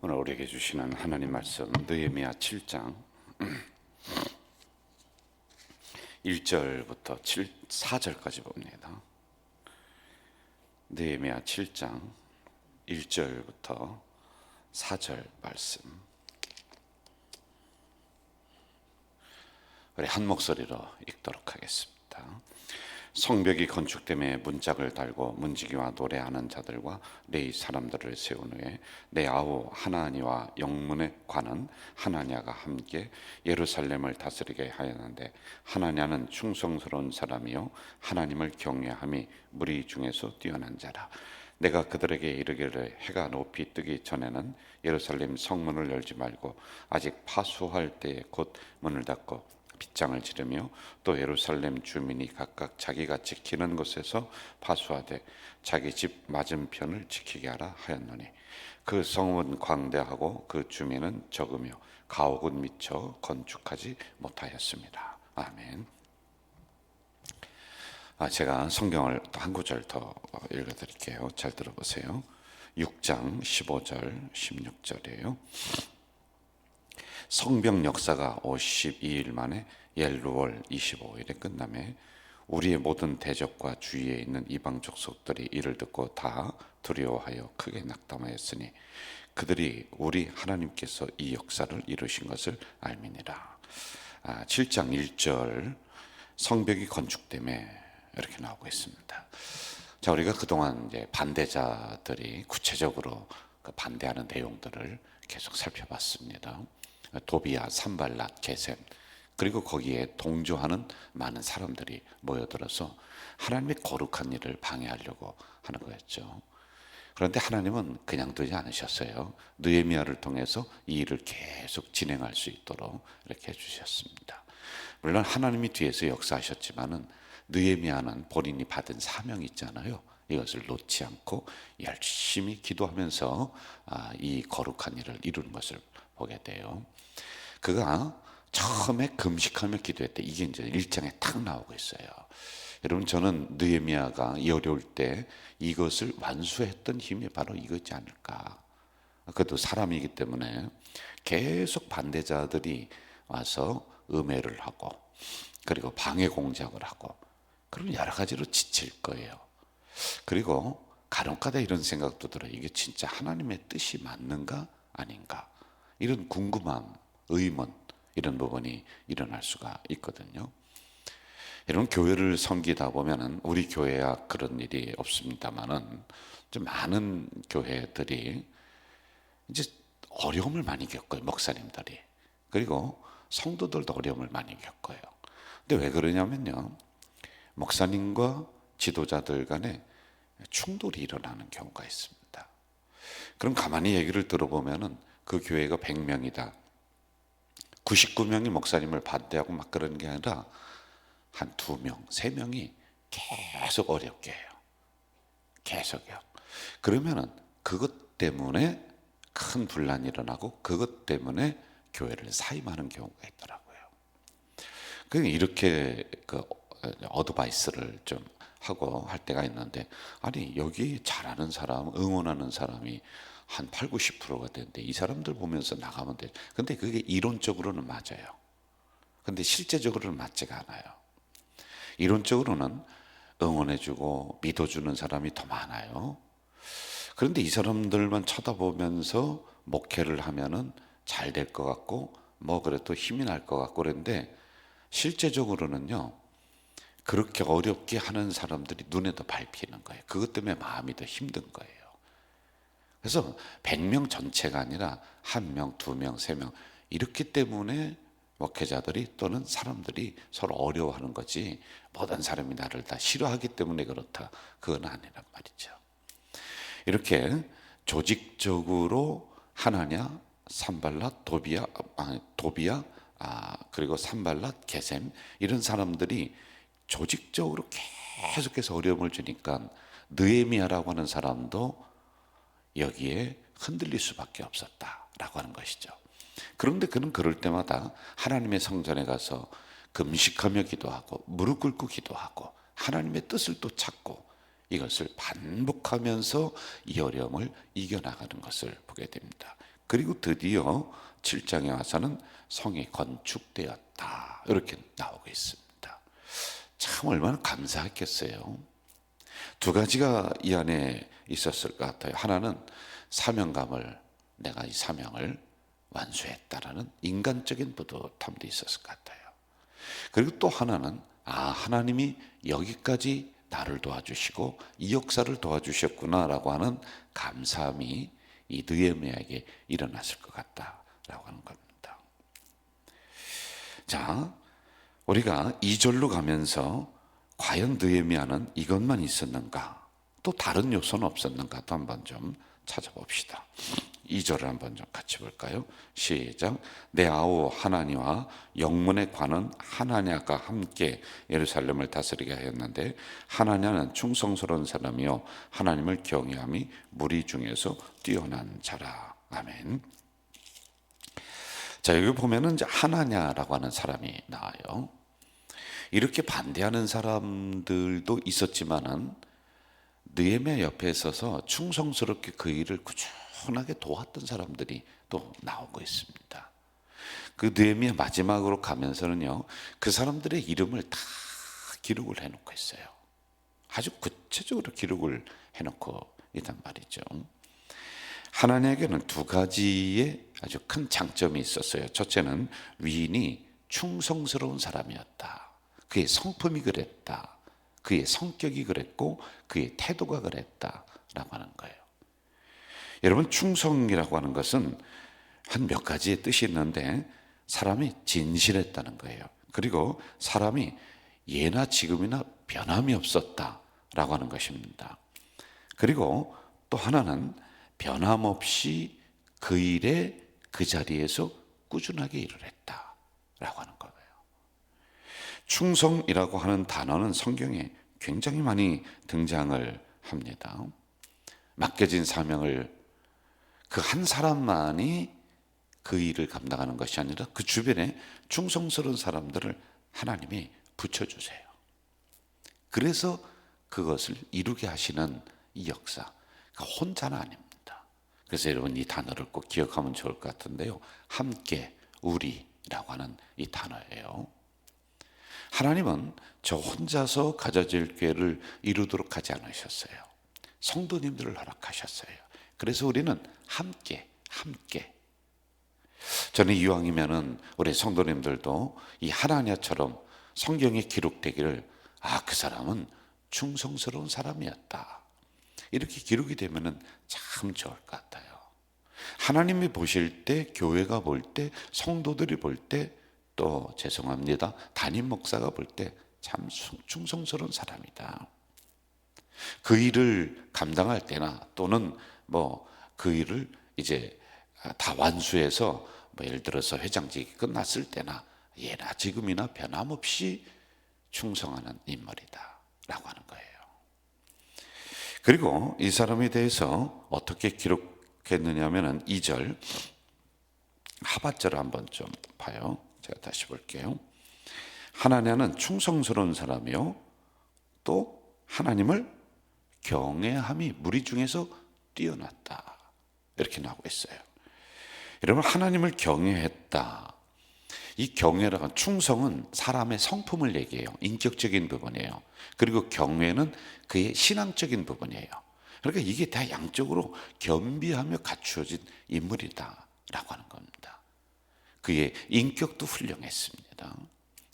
오늘 우리에게 주시는 하나님 말씀 느헤미야 7장 1절부터 4절까지 봅니다. 느헤미야 7장 1절부터 4절 말씀, 우리 한 목소리로 읽도록 하겠습니다. 성벽이 건축됨에 문짝을 달고 문지기와 노래하는 자들과 레위 사람들을 세운 후에 내 아우 하나니와 영문에 관한 하나냐가 함께 예루살렘을 다스리게 하였는데, 하나냐는 충성스러운 사람이요 하나님을 경외함이 무리 중에서 뛰어난 자라. 내가 그들에게 이르기를 해가 높이 뜨기 전에는 예루살렘 성문을 열지 말고 아직 파수할 때에 곧 문을 닫고 빗장을 지르며, 또 예루살렘 주민이 각각 자기가 지키는 곳에서 파수하되 자기 집 맞은편을 지키게 하라 하였노니, 그 성은 광대하고 그 주민은 적으며 가옥은 미처 건축하지 못하였습니다. 아멘. 제가 성경을 또 한 구절 더 읽어드릴게요. 잘 들어보세요. 6장 15절 16절이에요. 성벽 역사가 52일 만에 엘루월 25일에 끝나매 우리의 모든 대적과 주위에 있는 이방 족속들이 이를 듣고 다 두려워하여 크게 낙담하였으니 그들이 우리 하나님께서 이 역사를 이루신 것을 알미니라. 7장 1절 성벽이 건축됨에 이렇게 나오고 있습니다. 자, 우리가 그동안 이제 반대자들이 구체적으로 그 반대하는 내용들을 계속 살펴봤습니다. 도비야, 산발랏, 게셈, 그리고 거기에 동조하는 많은 사람들이 모여들어서 하나님의 거룩한 일을 방해하려고 하는 거였죠. 그런데 하나님은 그냥 두지 않으셨어요. 느헤미야를 통해서 이 일을 계속 진행할 수 있도록 이렇게 해주셨습니다. 물론 하나님이 뒤에서 역사하셨지만은 느헤미야는 본인이 받은 사명이 있잖아요. 이것을 놓지 않고 열심히 기도하면서 이 거룩한 일을 이루는 것을 보게 돼요. 그가 처음에 금식하며 기도했대. 이게 이제 1장에 탁 나오고 있어요. 여러분, 저는 느헤미야가 이 어려울 때 이것을 완수했던 힘이 바로 이거지 않을까. 그것도 사람이기 때문에 계속 반대자들이 와서 음해를 하고, 그리고 방해 공작을 하고, 그러면 여러 가지로 지칠 거예요. 그리고 간혹가다 이런 생각도 들어요. 이게 진짜 하나님의 뜻이 맞는가 아닌가, 이런 궁금함, 의문, 이런 부분이 일어날 수가 있거든요. 이런 교회를 섬기다 보면은, 우리 교회야 그런 일이 없습니다만은 좀 많은 교회들이 이제 어려움을 많이 겪어요. 목사님들이, 그리고 성도들도 어려움을 많이 겪어요. 근데 왜 그러냐면요, 목사님과 지도자들 간에 충돌이 일어나는 경우가 있습니다. 그럼 가만히 얘기를 들어보면은 그 교회가 100명이다. 99명이 목사님을 반대하고 막 그러는 게 아니라 한 2명, 3명이 계속 어렵게 해요. 계속요. 그러면은 그것 때문에 큰 분란이 일어나고, 그것 때문에 교회를 사임하는 경우가 있더라고요. 그러니까 이렇게 그 어드바이스를 좀 하고 할 때가 있는데, 아니 여기 잘하는 사람, 응원하는 사람이 한 8, 90%가 되는데 이 사람들 보면서 나가면 돼. 근데 그게 이론적으로는 맞아요. 근데 실제적으로는 맞지가 않아요. 이론적으로는 응원해주고 믿어주는 사람이 더 많아요. 그런데 이 사람들만 쳐다보면서 목회를 하면은 잘 될 것 같고, 뭐 그래도 힘이 날 것 같고, 그런데 실제적으로는요, 그렇게 어렵게 하는 사람들이 눈에 더 밟히는 거예요. 그것 때문에 마음이 더 힘든 거예요. 그래서 100명 전체가 아니라 1명, 2명, 3명, 이렇기 때문에 목회자들이 또는 사람들이 서로 어려워하는 거지, 모든 사람이 나를 다 싫어하기 때문에 그렇다, 그건 아니란 말이죠. 이렇게 조직적으로 하나냐, 산발랏, 도비야, 그리고 산발랏, 게셈, 이런 사람들이 조직적으로 계속해서 어려움을 주니까 느헤미야라고 하는 사람도 여기에 흔들릴 수밖에 없었다라고 하는 것이죠. 그런데 그는 그럴 때마다 하나님의 성전에 가서 금식하며 기도하고 무릎 꿇고 기도하고 하나님의 뜻을 또 찾고, 이것을 반복하면서 이 어려움을 이겨나가는 것을 보게 됩니다. 그리고 드디어 7장에 와서는 성이 건축되었다. 이렇게 나오고 있습니다. 참 얼마나 감사했겠어요. 두 가지가 이 안에 있었을 것 같아요. 하나는 사명감을, 내가 이 사명을 완수했다라는 인간적인 뿌듯함도 있었을 것 같아요. 그리고 또 하나는 하나님이 여기까지 나를 도와주시고 이 역사를 도와주셨구나라고 하는 감사함이 이 느헤미야에게 일어났을 것 같다라고 하는 겁니다. 자, 우리가 2절로 가면서 과연 느헤미야는 이것만 있었는가? 또 다른 요소는 없었는가? 또 한번 좀 찾아봅시다. 2절을 한번 좀 같이 볼까요? 시작. 내 아우 하나니와 영문에 관한 하나냐가 함께 예루살렘을 다스리게 하였는데 하나냐는 충성스러운 사람이요 하나님을 경외함이 무리 중에서 뛰어난 자라. 아멘. 자, 여기 보면은 이제 하나냐라고 하는 사람이 나와요. 이렇게 반대하는 사람들도 있었지만은 느헤미야 옆에 있어서 충성스럽게 그 일을 꾸준하게 도왔던 사람들이 또 나오고 있습니다. 그 느헤미야 마지막으로 가면서는요, 그 사람들의 이름을 다 기록을 해놓고 있어요. 아주 구체적으로 기록을 해놓고 있단 말이죠. 하나님에게는 두 가지의 아주 큰 장점이 있었어요. 첫째는 위인이 충성스러운 사람이었다. 그의 성품이 그랬다. 그의 성격이 그랬고 그의 태도가 그랬다라고 하는 거예요. 여러분, 충성이라고 하는 것은 한 몇 가지의 뜻이 있는데 사람이 진실했다는 거예요. 그리고 사람이 예나 지금이나 변함이 없었다라고 하는 것입니다. 그리고 또 하나는 변함없이 그 일에 그 자리에서 꾸준하게 일을 했다라고 하는 거예요. 충성이라고 하는 단어는 성경에 굉장히 많이 등장을 합니다. 맡겨진 사명을 그 한 사람만이 그 일을 감당하는 것이 아니라 그 주변에 충성스러운 사람들을 하나님이 붙여주세요. 그래서 그것을 이루게 하시는 이 역사, 그러니까 혼자는 아닙니다. 그래서 여러분 이 단어를 꼭 기억하면 좋을 것 같은데요, 함께, 우리라고 하는 이 단어예요. 하나님은 저 혼자서 가져질 교회를 이루도록 하지 않으셨어요. 성도님들을 허락하셨어요. 그래서 우리는 함께. 저는 이왕이면은 우리 성도님들도 이 하나냐처럼 성경에 기록되기를, 그 사람은 충성스러운 사람이었다, 이렇게 기록이 되면은 참 좋을 것 같아요. 하나님이 보실 때, 교회가 볼 때, 성도들이 볼 때, 또 죄송합니다, 담임 목사가 볼 때 참 충성스러운 사람이다. 그 일을 감당할 때나 또는 그 일을 이제 다 완수해서 예를 들어서 회장직이 끝났을 때나 예나 지금이나 변함없이 충성하는 인물이다 라고 하는 거예요. 그리고 이 사람에 대해서 어떻게 기록했느냐 하면은 2절 하반절을 한번 좀 봐요. 제가 다시 볼게요. 하나냐는 충성스러운 사람이요 또 하나님을 경외함이 무리 중에서 뛰어났다, 이렇게 나오고 있어요. 여러분, 하나님을 경외했다. 이 경외라고 하는 충성은 사람의 성품을 얘기해요. 인격적인 부분이에요. 그리고 경외는 그의 신앙적인 부분이에요. 그러니까 이게 다 양쪽으로 겸비하며 갖추어진 인물이다 라고 하는 겁니다. 그의 인격도 훌륭했습니다.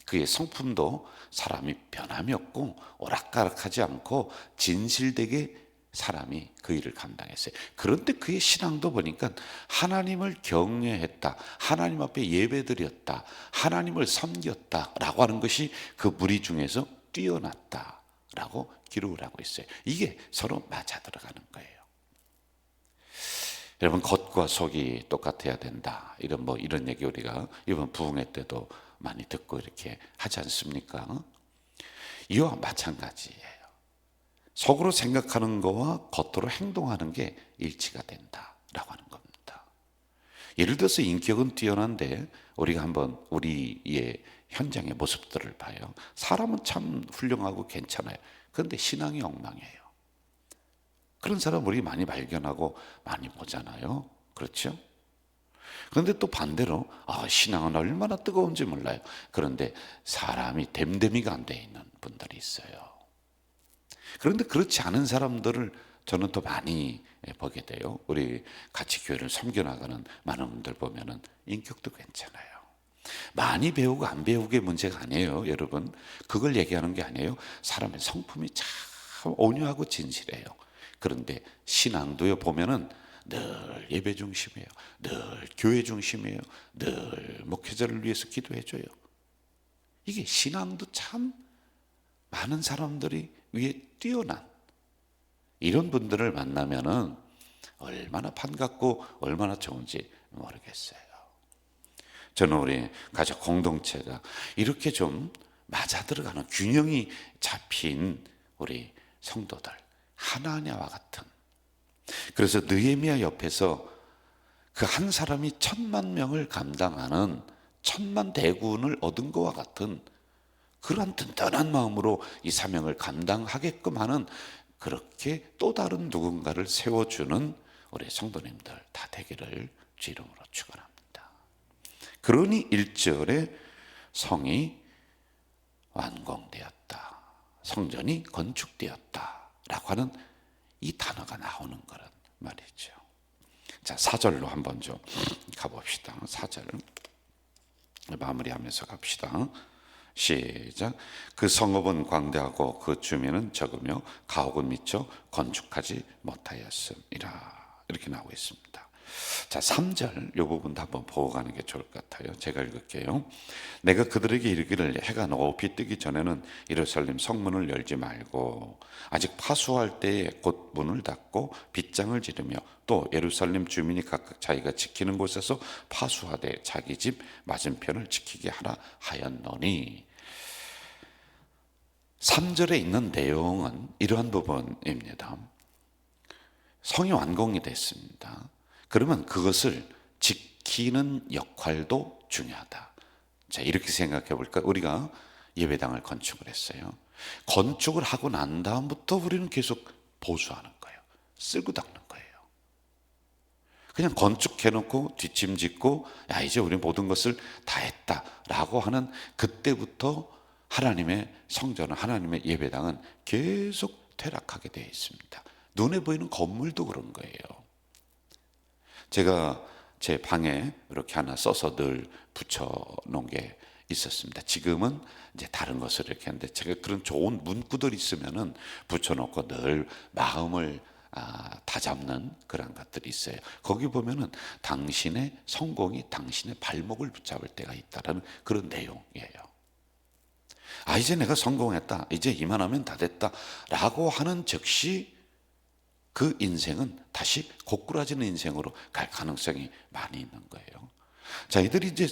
그의 성품도 사람이 변함이 없고 오락가락하지 않고 진실되게 사람이 그 일을 감당했어요. 그런데 그의 신앙도 보니까 하나님을 경외했다, 하나님 앞에 예배드렸다, 하나님을 섬겼다 라고 하는 것이 그 무리 중에서 뛰어났다 라고 기록을 하고 있어요. 이게 서로 맞아 들어가는 거예요. 여러분, 겉과 속이 똑같아야 된다, 이런 얘기 우리가 이번 부흥회 때도 많이 듣고 이렇게 하지 않습니까? 이와 마찬가지예요. 속으로 생각하는 거와 겉으로 행동하는 게 일치가 된다라고 하는 겁니다. 예를 들어서 인격은 뛰어난데 우리가 한번 우리의 현장의 모습들을 봐요. 사람은 참 훌륭하고 괜찮아요. 그런데 신앙이 엉망이에요. 그런 사람 우리 많이 발견하고 많이 보잖아요. 그렇죠? 그런데 또 반대로 신앙은 얼마나 뜨거운지 몰라요. 그런데 사람이 됨됨이가 안 돼 있는 분들이 있어요. 그런데 그렇지 않은 사람들을 저는 더 많이 보게 돼요. 우리 같이 교회를 섬겨나가는 많은 분들 보면은 인격도 괜찮아요. 많이 배우고 안 배우게 문제가 아니에요, 여러분. 그걸 얘기하는 게 아니에요. 사람의 성품이 참 온유하고 진실해요. 그런데 신앙도요, 보면은 늘 예배 중심이에요. 늘 교회 중심이에요. 늘 목회자를 위해서 기도해줘요. 이게 신앙도 참 많은 사람들이 위에 뛰어난 이런 분들을 만나면은 얼마나 반갑고 얼마나 좋은지 모르겠어요. 저는 우리 가족 공동체가 이렇게 좀 맞아들어가는 균형이 잡힌 우리 성도들, 하나냐와 같은. 그래서 느헤미야 옆에서 그 한 사람이 10,000명을 감당하는 10,000 대군을 얻은 것과 같은 그러한 든든한 마음으로 이 사명을 감당하게끔 하는, 그렇게 또 다른 누군가를 세워주는 우리 성도님들 다 되기를 주 이름으로 축원합니다. 그러니 1절에 성이 완공되었다, 성전이 건축되었다 라고 하는 이 단어가 나오는 거란 말이죠. 자, 4절로 한번 좀 가봅시다. 4절 마무리하면서 갑시다. 시작. 그 성읍은 광대하고 그 주민은 적으며 가옥은 미처 건축하지 못하였음이라. 이렇게 나오고 있습니다. 자, 3절 이 부분도 한번 보고 가는 게 좋을 것 같아요. 제가 읽을게요. 내가 그들에게 이르기를 해가 높이 뜨기 전에는 예루살렘 성문을 열지 말고 아직 파수할 때에 곧 문을 닫고 빗장을 지르며 또 예루살렘 주민이 각각 자기가 지키는 곳에서 파수하되 자기 집 맞은편을 지키게 하라 하였노니. 3절에 있는 내용은 이러한 부분입니다. 성이 완공이 됐습니다. 그러면 그것을 지키는 역할도 중요하다. 자, 이렇게 생각해 볼까? 우리가 예배당을 건축을 했어요. 건축을 하고 난 다음부터 우리는 계속 보수하는 거예요. 쓸고 닦는 거예요. 그냥 건축해 놓고 뒷짐 짓고 야, 이제 우리 모든 것을 다 했다라고 하는 그때부터 하나님의 성전은, 하나님의 예배당은 계속 퇴락하게 되어 있습니다. 눈에 보이는 건물도 그런 거예요. 제가 제 방에 이렇게 하나 써서 늘 붙여 놓은 게 있었습니다. 지금은 이제 다른 것을 이렇게 하는데, 제가 그런 좋은 문구들 있으면은 붙여 놓고 늘 마음을 다잡는 그런 것들이 있어요. 거기 보면은 당신의 성공이 당신의 발목을 붙잡을 때가 있다라는 그런 내용이에요. 이제 내가 성공했다, 이제 이만하면 다 됐다 라고 하는 즉시 그 인생은 다시 고꾸라지는 인생으로 갈 가능성이 많이 있는 거예요. 자, 이들이 이제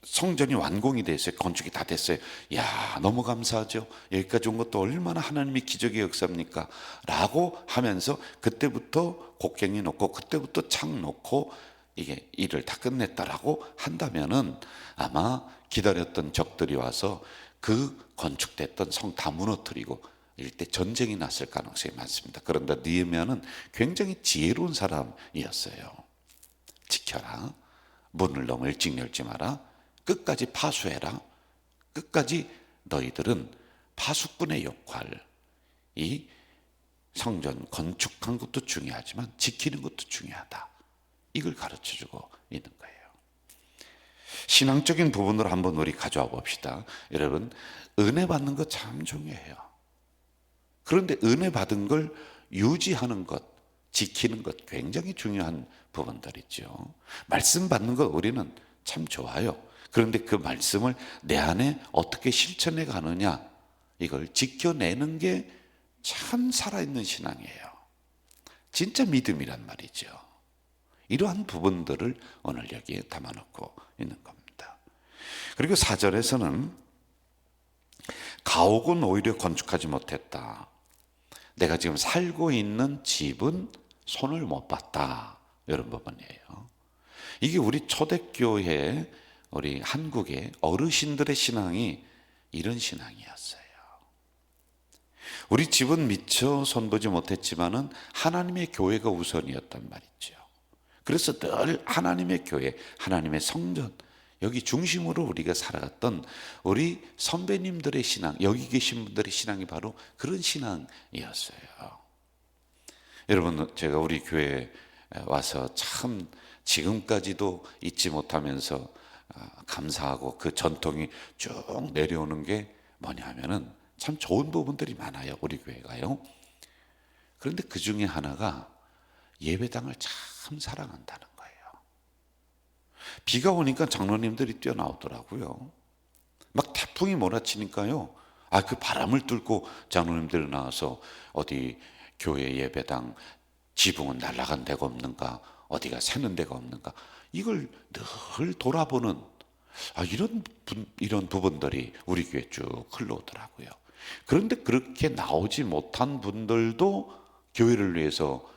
성전이 완공이 됐어요. 건축이 다 됐어요. 야, 너무 감사하죠. 여기까지 온 것도 얼마나 하나님의 기적의 역사입니까? 라고 하면서 그때부터 곡괭이 놓고 그때부터 창 놓고 이게 일을 다 끝냈다라고 한다면은 아마 기다렸던 적들이 와서 그 건축됐던 성 다 무너뜨리고 이럴 때 전쟁이 났을 가능성이 많습니다. 그런데 느헤미야는 굉장히 지혜로운 사람이었어요. 지켜라. 문을 너무 일찍 열지 마라. 끝까지 파수해라. 끝까지 너희들은 파수꾼의 역할, 이 성전 건축한 것도 중요하지만 지키는 것도 중요하다. 이걸 가르쳐주고 있는 거예요. 신앙적인 부분으로 한번 우리 가져와 봅시다. 여러분, 은혜 받는 거 참 중요해요. 그런데 은혜 받은 걸 유지하는 것, 지키는 것 굉장히 중요한 부분들이죠. 말씀 받는 거 우리는 참 좋아요. 그런데 그 말씀을 내 안에 어떻게 실천해 가느냐, 이걸 지켜내는 게 참 살아있는 신앙이에요. 진짜 믿음이란 말이죠. 이러한 부분들을 오늘 여기에 담아놓고 있는 겁니다. 그리고 4절에서는 가옥은 오히려 건축하지 못했다. 내가 지금 살고 있는 집은 손을 못 봤다. 이런 부분이에요. 이게 우리 초대교회, 우리 한국의 어르신들의 신앙이 이런 신앙이었어요. 우리 집은 미처 손보지 못했지만은 하나님의 교회가 우선이었단 말이죠. 그래서 늘 하나님의 교회, 하나님의 성전, 여기 중심으로 우리가 살아갔던 우리 선배님들의 신앙, 여기 계신 분들의 신앙이 바로 그런 신앙이었어요. 여러분, 제가 우리 교회에 와서 참 지금까지도 잊지 못하면서 감사하고 그 전통이 쭉 내려오는 게 뭐냐면은 참 좋은 부분들이 많아요, 우리 교회가요. 그런데 그 중에 하나가 예배당을 참 사랑한다는 거예요. 비가 오니까 장로님들이 뛰어나오더라고요. 막 태풍이 몰아치니까요, 그 바람을 뚫고 장로님들이 나와서 어디 교회 예배당 지붕은 날아간 데가 없는가, 어디가 새는 데가 없는가, 이걸 늘 돌아보는 이런 부분들이 우리 교회에 쭉 흘러오더라고요. 그런데 그렇게 나오지 못한 분들도 교회를 위해서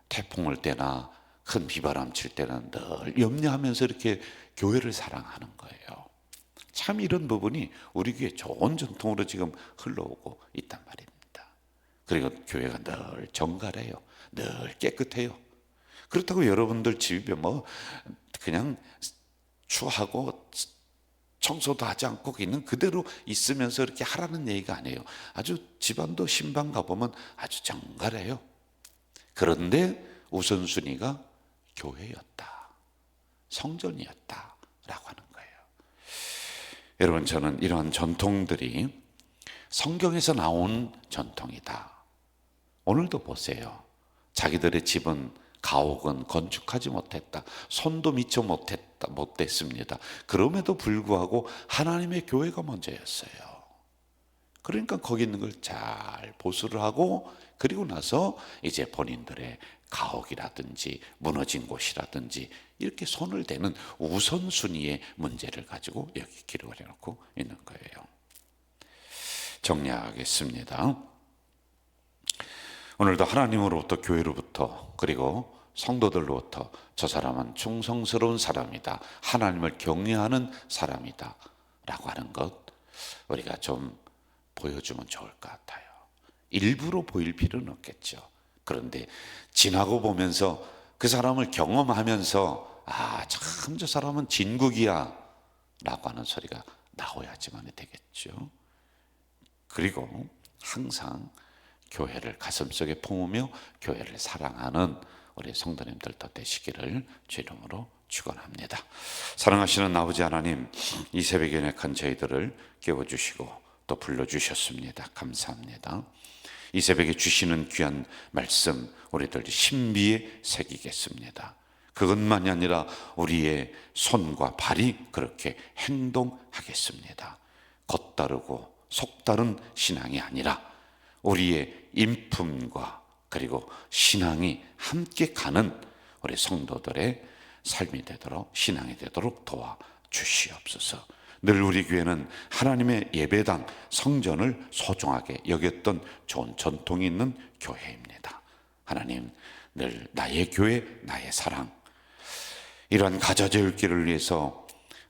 태풍을 때나 큰 비바람 칠 때는 늘 염려하면서 이렇게 교회를 사랑하는 거예요. 참 이런 부분이 우리 교회 좋은 전통으로 지금 흘러오고 있단 말입니다. 그리고 교회가 늘 정갈해요. 늘 깨끗해요. 그렇다고 여러분들 집에 뭐 그냥 추하고 청소도 하지 않고 있는 그대로 있으면서 이렇게 하라는 얘기가 아니에요. 아주 집안도 신방 가보면 아주 정갈해요. 그런데 우선순위가 교회였다, 성전이었다 라고 하는 거예요. 여러분, 저는 이러한 전통들이 성경에서 나온 전통이다. 오늘도 보세요. 자기들의 집은 가옥은 건축하지 못했다, 손도 미처 못됐습니다. 그럼에도 불구하고 하나님의 교회가 먼저였어요. 그러니까 거기 있는 걸 잘 보수를 하고, 그리고 나서 이제 본인들의 가옥이라든지 무너진 곳이라든지 이렇게 손을 대는 우선순위의 문제를 가지고 여기 기록을 해놓고 있는 거예요. 정리하겠습니다. 오늘도 하나님으로부터, 교회로부터, 그리고 성도들로부터 저 사람은 충성스러운 사람이다, 하나님을 경외하는 사람이다 라고 하는 것, 우리가 좀 보여주면 좋을 것 같아요. 일부러 보일 필요는 없겠죠. 그런데 지나고 보면서 그 사람을 경험하면서 참 저 사람은 진국이야 라고 하는 소리가 나와야지만 되겠죠. 그리고 항상 교회를 가슴속에 품으며 교회를 사랑하는 우리 성도님들도 되시기를 주 이름으로 축원합니다. 사랑하시는 아버지 하나님, 이 새벽에 약한 저희들을 깨워주시고 또 불러주셨습니다. 감사합니다. 이 새벽에 주시는 귀한 말씀 우리들 신비에 새기겠습니다. 그것만이 아니라 우리의 손과 발이 그렇게 행동하겠습니다. 겉다르고 속다른 신앙이 아니라 우리의 인품과 그리고 신앙이 함께 가는 우리 성도들의 삶이 되도록, 신앙이 되도록 도와주시옵소서. 늘 우리 교회는 하나님의 예배당, 성전을 소중하게 여겼던 좋은 전통이 있는 교회입니다. 하나님, 늘 나의 교회, 나의 사랑, 이러한 가져져 올 길을 위해서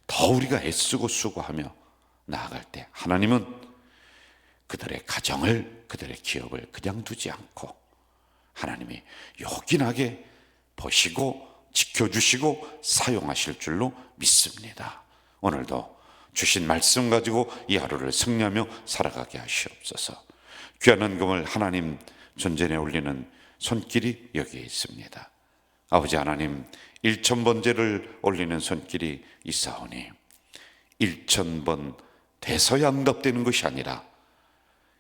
더 우리가 애쓰고 수고하며 나아갈 때 하나님은 그들의 가정을, 그들의 기업을 그냥 두지 않고 하나님이 요긴하게 보시고 지켜주시고 사용하실 줄로 믿습니다. 오늘도 주신 말씀 가지고 이 하루를 승리하며 살아가게 하시옵소서. 귀한 헌금을 하나님 존전에 올리는 손길이 여기에 있습니다. 아버지 하나님, 1000번제를 올리는 손길이 있사오니 1000번 돼서야 응답되는 것이 아니라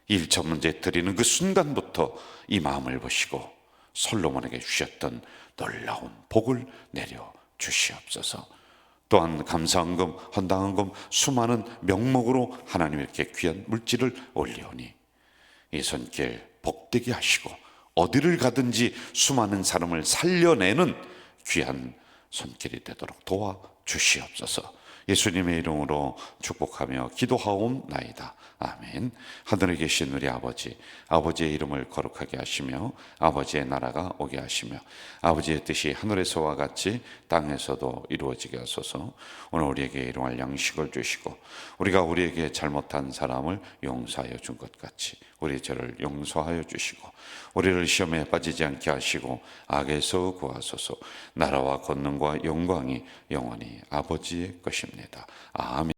1000번제 드리는 그 순간부터 이 마음을 보시고 솔로몬에게 주셨던 놀라운 복을 내려 주시옵소서. 또한 감사헌금, 헌당헌금, 수많은 명목으로 하나님 이렇게 귀한 물질을 올리오니 이 손길 복되게 하시고 어디를 가든지 수많은 사람을 살려내는 귀한 손길이 되도록 도와주시옵소서. 예수님의 이름으로 축복하며 기도하옵나이다. 아멘. 하늘에 계신 우리 아버지, 아버지의 이름을 거룩하게 하시며 아버지의 나라가 오게 하시며 아버지의 뜻이 하늘에서와 같이 땅에서도 이루어지게 하소서. 오늘 우리에게 일용할 양식을 주시고 우리가 우리에게 잘못한 사람을 용서하여 준 것 같이 우리 저를 용서하여 주시고 우리를 시험에 빠지지 않게 하시고 악에서 구하소서. 나라와 권능과 영광이 영원히 아버지의 것입니다. 아멘.